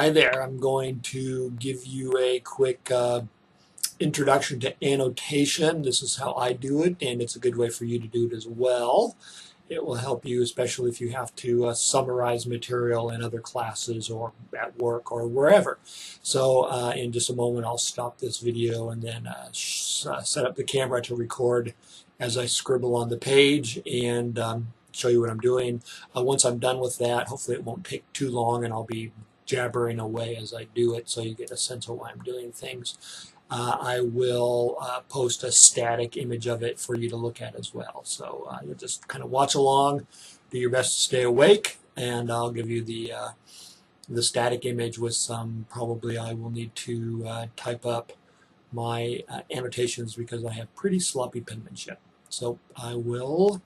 Hi there, I'm going to give you a quick introduction to annotation. This is how I do it, and it's a good way for you to do it as well. It will help you, especially if you have to summarize material in other classes or at work or wherever. So in just a moment, I'll stop this video and then set up the camera to record as I scribble on the page and show you what I'm doing. Once I'm done with that, hopefully it won't take too long, and I'll be jabbering away as I do it so you get a sense of why I'm doing things. I will post a static image of it for you to look at as well. So you'll just kind of watch along, do your best to stay awake, and I'll give you the static image with some, probably I will need to type up my annotations because I have pretty sloppy penmanship. So I will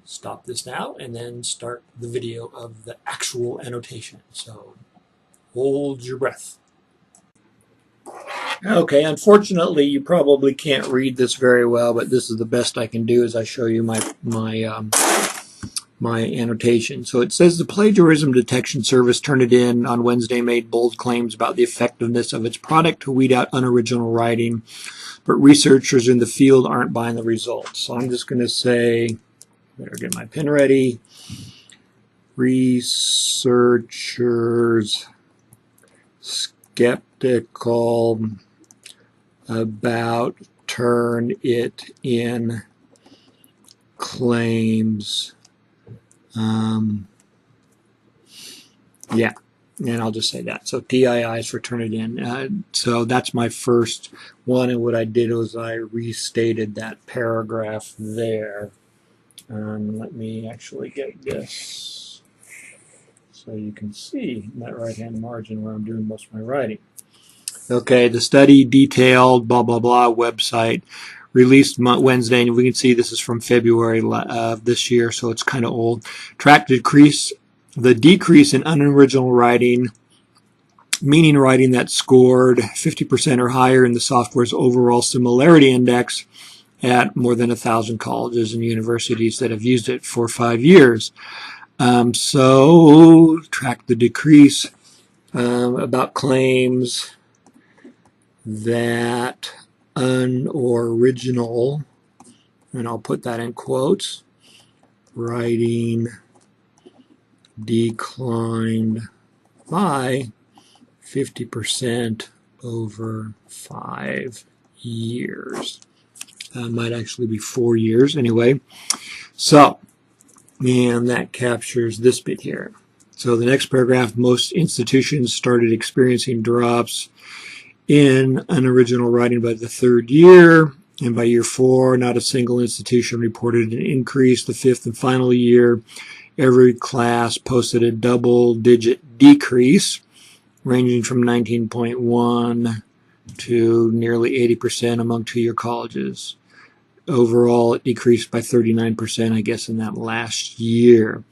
stop this now and then start the video of the actual annotation. So hold your breath. Okay, unfortunately you probably can't read this very well, but this is the best I can do as I show you my annotation. So it says the Plagiarism Detection Service turned it in on Wednesday, made bold claims about the effectiveness of its product to weed out unoriginal writing, but researchers in the field aren't buying the results. So I'm just going to say, better get my pen ready. Researchers skeptical about turn it in claims. Yeah, and I'll just say that. So TII is for turn it in. So that's my first one, and what I did was I restated that paragraph there. Let me actually get this so you can see in that right-hand margin where I'm doing most of my writing. Okay, the study detailed blah blah blah website released Wednesday, and we can see this is from February of this year, so it's kind of old. Tracked the decrease in unoriginal writing, meaning writing that scored 50% or higher in the software's overall similarity index at more than 1,000 colleges and universities that have used it for 5 years. So track the decrease about claims that unoriginal, and I'll put that in quotes, writing declined by 50% over 5 years. Might actually be 4 years anyway. So, and that captures this bit here. So the next paragraph, most institutions started experiencing drops in unoriginal writing by the 3rd year, and by year 4, not a single institution reported an increase. The 5th and final year, every class posted a double-digit decrease, ranging from 19.1 to nearly 80% among 2-year colleges. Overall, it decreased by 39%, I guess, in that last year.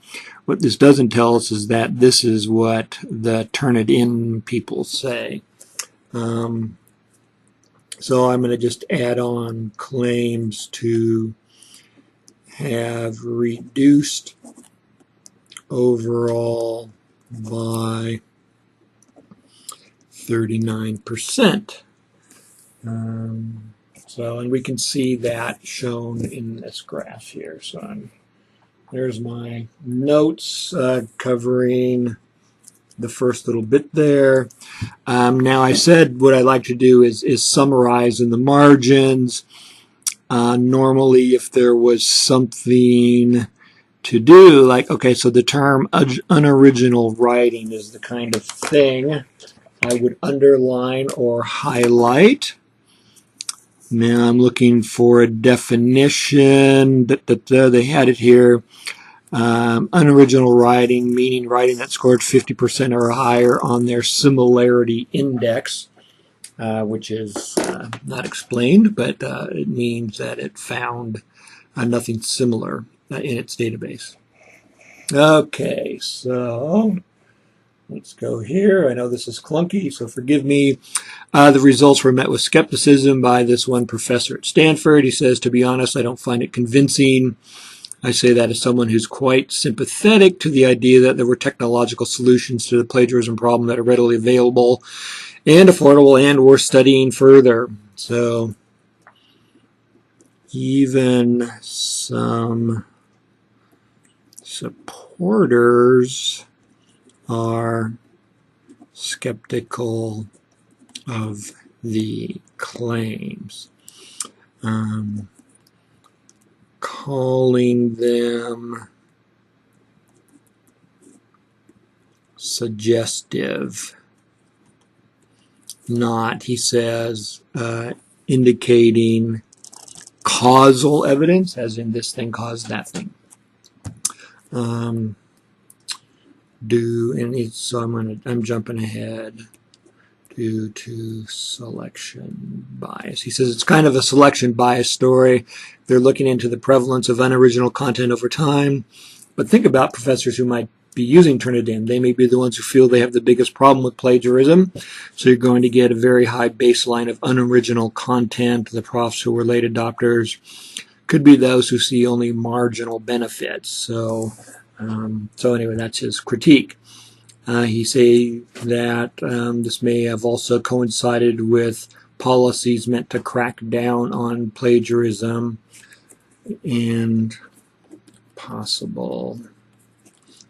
What this doesn't tell us is that this is what the Turnitin people say. So I'm going to just add on claims to have reduced overall by 39%. And we can see that shown in this graph here. So there's my notes covering the first little bit there. Now I said what I like to do is summarize in the margins. Normally if there was something to do, like, okay, so the term unoriginal writing is the kind of thing I would underline or highlight. Now I'm looking for a definition. They had it here. Unoriginal writing, meaning writing that scored 50% or higher on their similarity index, which is not explained, but it means that it found nothing similar in its database. Okay, so let's go here. I know this is clunky, so forgive me. The results were met with skepticism by this one professor at Stanford. He says, to be honest, I don't find it convincing. I say that as someone who's quite sympathetic to the idea that there were technological solutions to the plagiarism problem that are readily available and affordable and worth studying further. So even some supporters are skeptical of the claims, calling them suggestive, not, he says, indicating causal evidence, as in this thing caused that thing. So I'm jumping ahead due to selection bias. He says it's kind of a selection bias story. They're looking into the prevalence of unoriginal content over time. But think about professors who might be using Turnitin. They may be the ones who feel they have the biggest problem with plagiarism. So you're going to get a very high baseline of unoriginal content. The profs who were late adopters could be those who see only marginal benefits. So anyway, that's his critique. He say that this may have also coincided with policies meant to crack down on plagiarism and possible,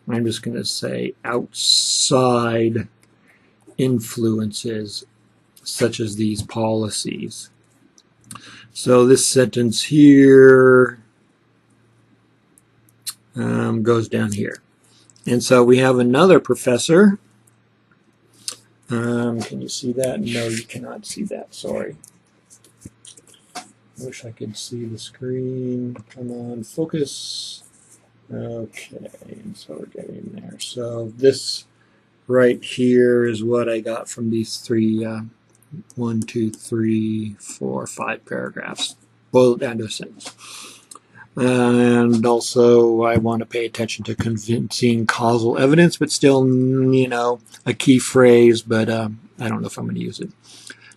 I'm just going to say, outside influences such as these policies. So this sentence here goes down here. And so we have another professor. Can you see that? No, you cannot see that. Sorry. Wish I could see the screen. Come on, focus. Okay, and so we're getting there. So this right here is what I got from these three, 1, 2, 3, 4, 5 paragraphs, boiled down to a sentence. And also, I want to pay attention to convincing causal evidence, but still, you know, a key phrase, but I don't know if I'm going to use it.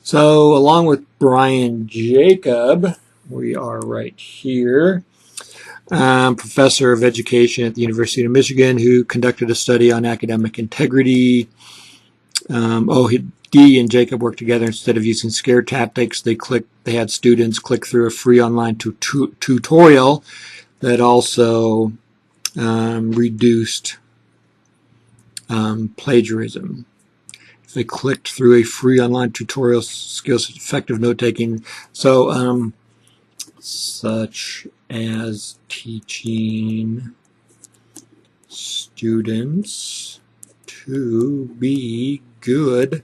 So, along with Brian Jacob, we are right here, professor of education at the University of Michigan, who conducted a study on academic integrity. Dee and Jacob worked together. Instead of using scare tactics, they had students click through a free online tutorial that also reduced plagiarism. If they clicked through a free online tutorial, skills effective note-taking. So, such as teaching students to be good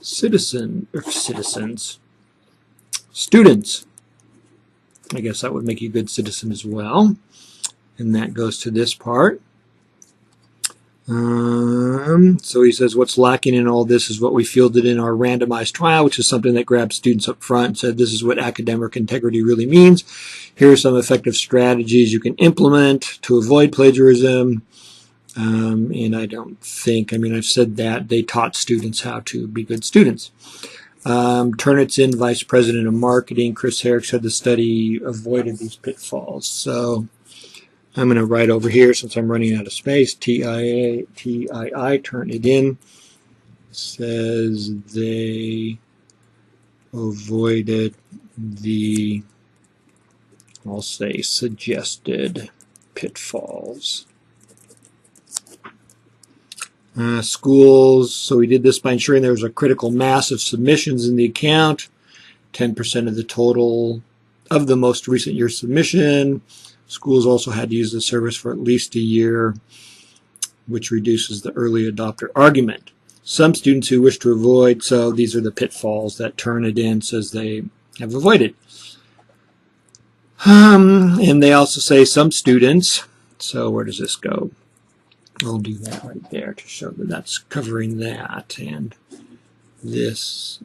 students. I guess that would make you a good citizen as well. And that goes to this part. So he says what's lacking in all this is what we fielded in our randomized trial, which is something that grabbed students up front and said this is what academic integrity really means. Here are some effective strategies you can implement to avoid plagiarism. And I don't think, I've said that they taught students how to be good students. Turnitin, Vice President of Marketing, Chris Herrick, said the study avoided these pitfalls. So I'm going to write over here, since I'm running out of space, TII, Turnitin, says they avoided the, I'll say, suggested pitfalls. Schools, so we did this by ensuring there was a critical mass of submissions in the account, 10% of the total of the most recent year submission. Schools also had to use the service for at least a year, which reduces the early adopter argument. Some students who wish to avoid, so these are the pitfalls that Turnitin says they have avoided. And they also say some students, so where does this go? I'll do that right there to show that that's covering that, and this,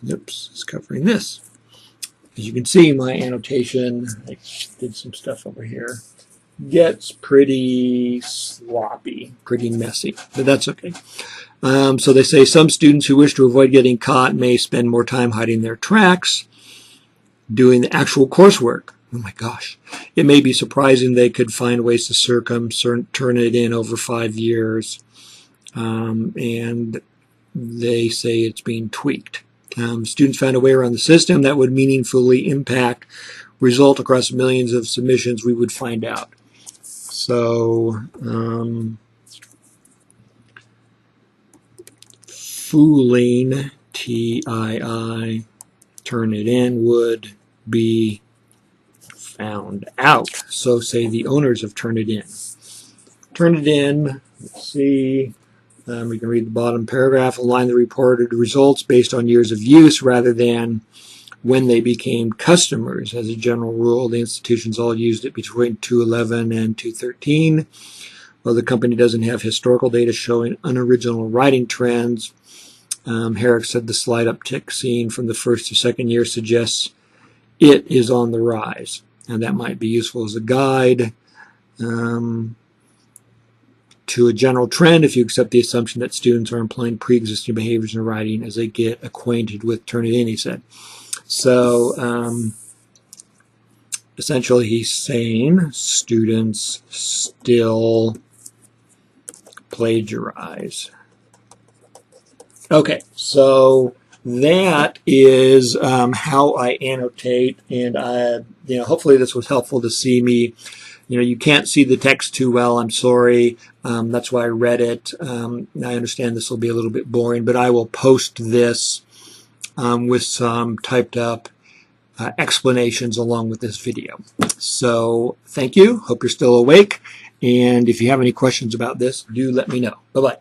is covering this. As you can see, my annotation, I did some stuff over here, gets pretty sloppy, pretty messy, but that's okay. So they say some students who wish to avoid getting caught may spend more time hiding their tracks, doing the actual coursework. oh my gosh, it may be surprising they could find ways to turn it in over 5 years. And they say it's being tweaked. Students found a way around the system that would meaningfully impact result across millions of submissions. We would find out. So, fooling, TII, turn it in, would be found out. So say the owners of Turn It In. Turn It In, let's see. We can read the bottom paragraph, align the reported results based on years of use rather than when they became customers. As a general rule, the institutions all used it between 2011 and 2013. While the company doesn't have historical data showing unoriginal writing trends, Herrick said the slight uptick seen from the first to second year suggests it is on the rise. And that might be useful as a guide to a general trend if you accept the assumption that students are employing pre-existing behaviors in writing as they get acquainted with Turn It In, he said. So essentially he's saying students still plagiarize. Okay, so that is how I annotate, and hopefully this was helpful to see me. You can't see the text too well. I'm sorry. That's why I read it. I understand this will be a little bit boring, but I will post this with some typed up explanations along with this video. So thank you. Hope you're still awake. And if you have any questions about this, do let me know. Bye-bye.